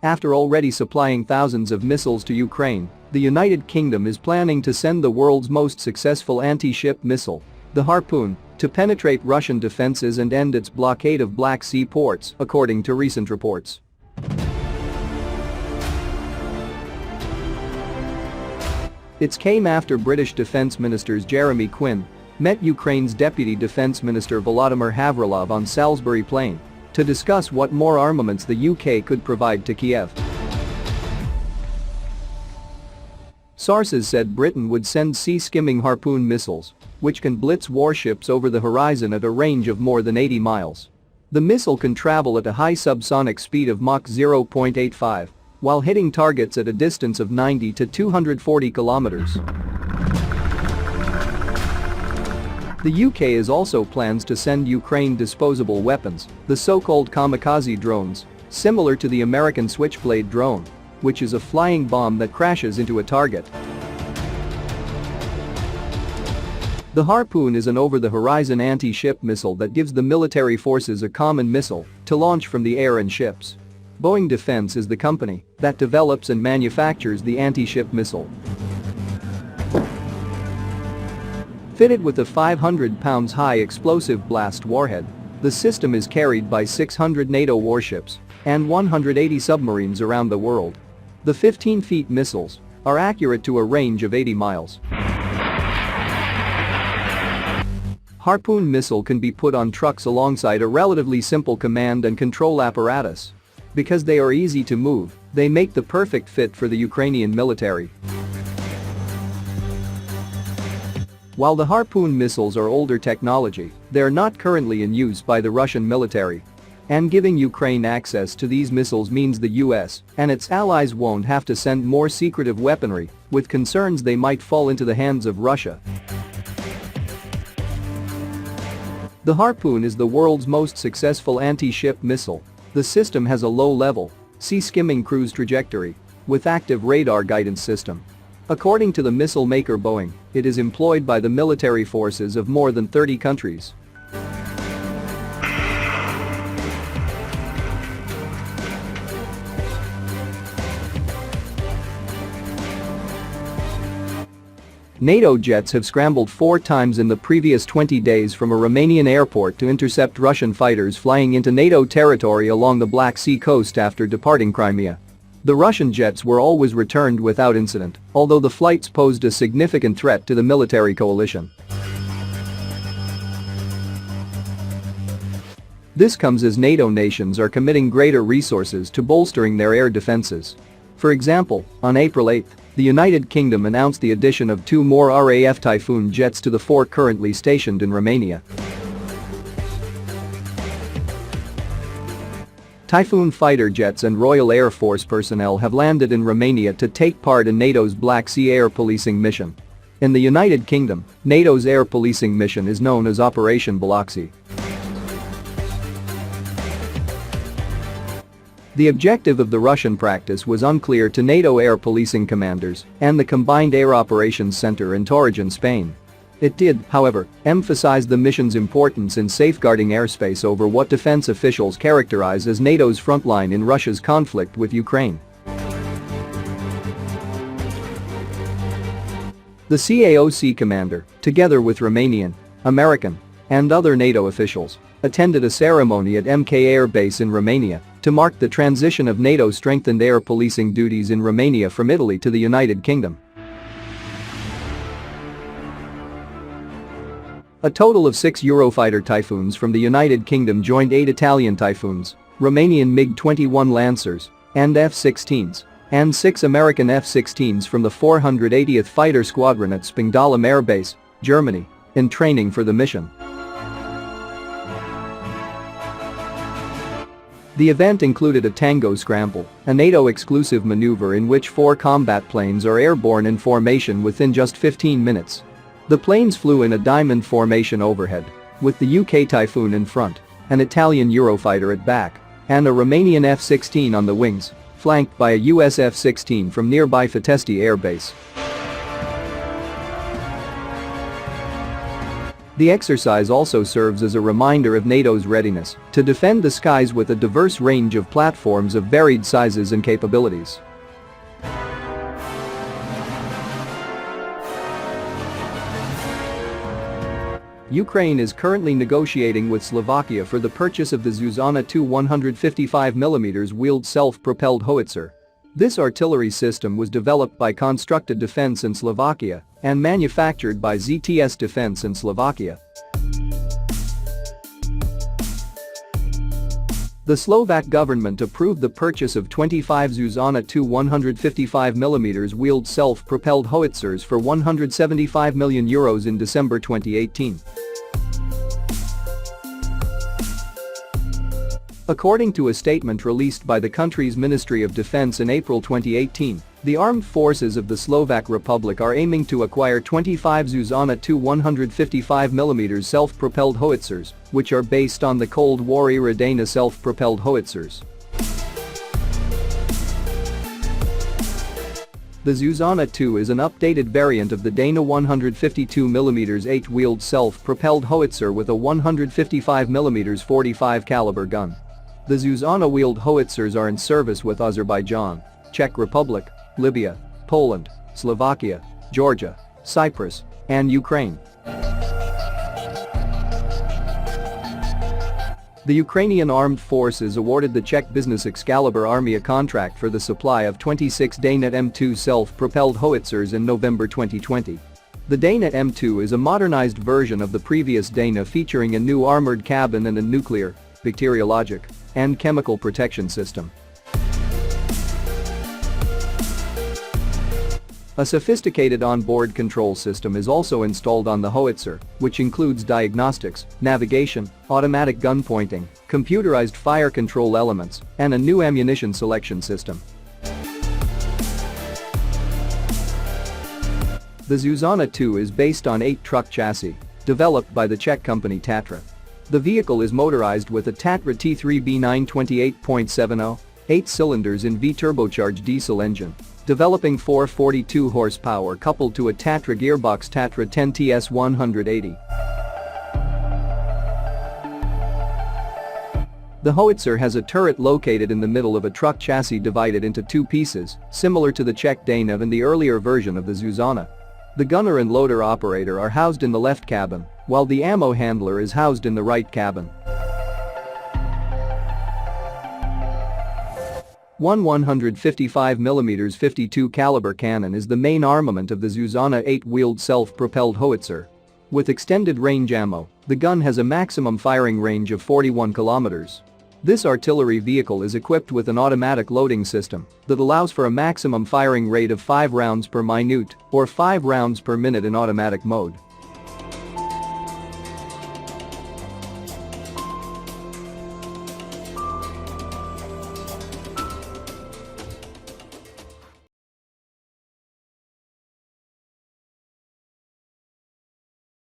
After already supplying thousands of missiles to Ukraine, the United Kingdom is planning to send the world's most successful anti-ship missile, the Harpoon, to penetrate Russian defenses and end its blockade of Black Sea ports, according to recent reports. It came after British Defence Ministers Jeremy Quinn met Ukraine's Deputy Defence Minister Volodymyr Havrilov on Salisbury Plain to discuss what more armaments the UK could provide to Kiev. Sources said Britain would send sea-skimming Harpoon missiles, which can blitz warships over the horizon at a range of more than 80 miles. The missile can travel at a high subsonic speed of Mach 0.85, while hitting targets at a distance of 90 to 240 kilometers. The UK also plans to send Ukraine disposable weapons, the so-called kamikaze drones, similar to the American Switchblade drone, which is a flying bomb that crashes into a target. The Harpoon is an over-the-horizon anti-ship missile that gives the military forces a common missile to launch from the air and ships. Boeing Defense is the company that develops and manufactures the anti-ship missile. Fitted with a 500-pound high explosive blast warhead, the system is carried by 600 NATO warships and 180 submarines around the world. The 15-feet missiles are accurate to a range of 80 miles. Harpoon missile can be put on trucks alongside a relatively simple command and control apparatus. Because they are easy to move, they make the perfect fit for the Ukrainian military. While the Harpoon missiles are older technology, they are not currently in use by the Russian military. And giving Ukraine access to these missiles means the US and its allies won't have to send more secretive weaponry, with concerns they might fall into the hands of Russia. The Harpoon is the world's most successful anti-ship missile. The system has a low-level, sea-skimming cruise trajectory with active radar guidance system. According to the missile maker Boeing, it is employed by the military forces of more than 30 countries. NATO jets have scrambled 4 times in the previous 20 days from a Romanian airport to intercept Russian fighters flying into NATO territory along the Black Sea coast after departing Crimea. The Russian jets were always returned without incident, although the flights posed a significant threat to the military coalition. This comes as NATO nations are committing greater resources to bolstering their air defenses. For example, on April 8, the United Kingdom announced the addition of 2 more RAF Typhoon jets to the 4 currently stationed in Romania. Typhoon fighter jets and Royal Air Force personnel have landed in Romania to take part in NATO's Black Sea Air Policing Mission. In the United Kingdom, NATO's air policing mission is known as Operation Biloxi. The objective of the Russian practice was unclear to NATO air policing commanders and the Combined Air Operations Center in Torrejon, Spain. It did, however, emphasize the mission's importance in safeguarding airspace over what defense officials characterize as NATO's frontline in Russia's conflict with Ukraine. The CAOC commander, together with Romanian, American, and other NATO officials, attended a ceremony at MK Air Base in Romania to mark the transition of NATO's strengthened air policing duties in Romania from Italy to the United Kingdom. A total of 6 Eurofighter Typhoons from the United Kingdom joined 8 Italian Typhoons, Romanian MiG-21 Lancers, and F-16s, and 6 American F-16s from the 480th Fighter Squadron at Spangdahlem Air Base, Germany, in training for the mission. The event included a Tango Scramble, a NATO-exclusive maneuver in which 4 combat planes are airborne in formation within just 15 minutes. The planes flew in a diamond formation overhead, with the UK Typhoon in front, an Italian Eurofighter at back, and a Romanian F-16 on the wings, flanked by a US F-16 from nearby Fetesti Air Base. The exercise also serves as a reminder of NATO's readiness to defend the skies with a diverse range of platforms of varied sizes and capabilities. Ukraine is currently negotiating with Slovakia for the purchase of the Zuzana II 155mm wheeled self-propelled howitzer. This artillery system was developed by Constructed Defense in Slovakia and manufactured by ZTS Defense in Slovakia. The Slovak government approved the purchase of 25 Zuzana II 155mm wheeled self-propelled howitzers for €175 million in December 2018. According to a statement released by the country's Ministry of Defense in April 2018, the armed forces of the Slovak Republic are aiming to acquire 25 Zuzana II 155mm self-propelled howitzers, which are based on the Cold War era Dana self-propelled howitzers. The Zuzana II is an updated variant of the Dana 152mm 8-wheeled self-propelled howitzer with a 155mm 45 caliber gun. The Zuzana wheeled howitzers are in service with Azerbaijan, Czech Republic, Libya, Poland, Slovakia, Georgia, Cyprus, and Ukraine. The Ukrainian Armed Forces awarded the Czech business Excalibur Army a contract for the supply of 26 Dana M2 self-propelled howitzers in November 2020. The Dana M2 is a modernized version of the previous Dana featuring a new armored cabin and a nuclear, bacteriologic, and chemical protection system. A sophisticated onboard control system is also installed on the howitzer, which includes diagnostics, navigation, automatic gun pointing, computerized fire control elements, and a new ammunition selection system. The Zuzana II is based on 8-truck chassis, developed by the Czech company Tatra. The vehicle is motorized with a Tatra T3B9 28.70, 8 cylinders in V-turbocharged diesel engine, developing 442 horsepower coupled to a Tatra gearbox Tatra 10TS 180. The howitzer has a turret located in the middle of a truck chassis divided into 2 pieces, similar to the Czech Dana and the earlier version of the Zuzana. The gunner and loader operator are housed in the left cabin, while the ammo handler is housed in the right cabin. One 155mm 52 caliber cannon is the main armament of the Zuzana 8-wheeled self-propelled howitzer. With extended range ammo, the gun has a maximum firing range of 41 kilometers. This artillery vehicle is equipped with an automatic loading system that allows for a maximum firing rate of 5 rounds per minute or 5 rounds per minute in automatic mode.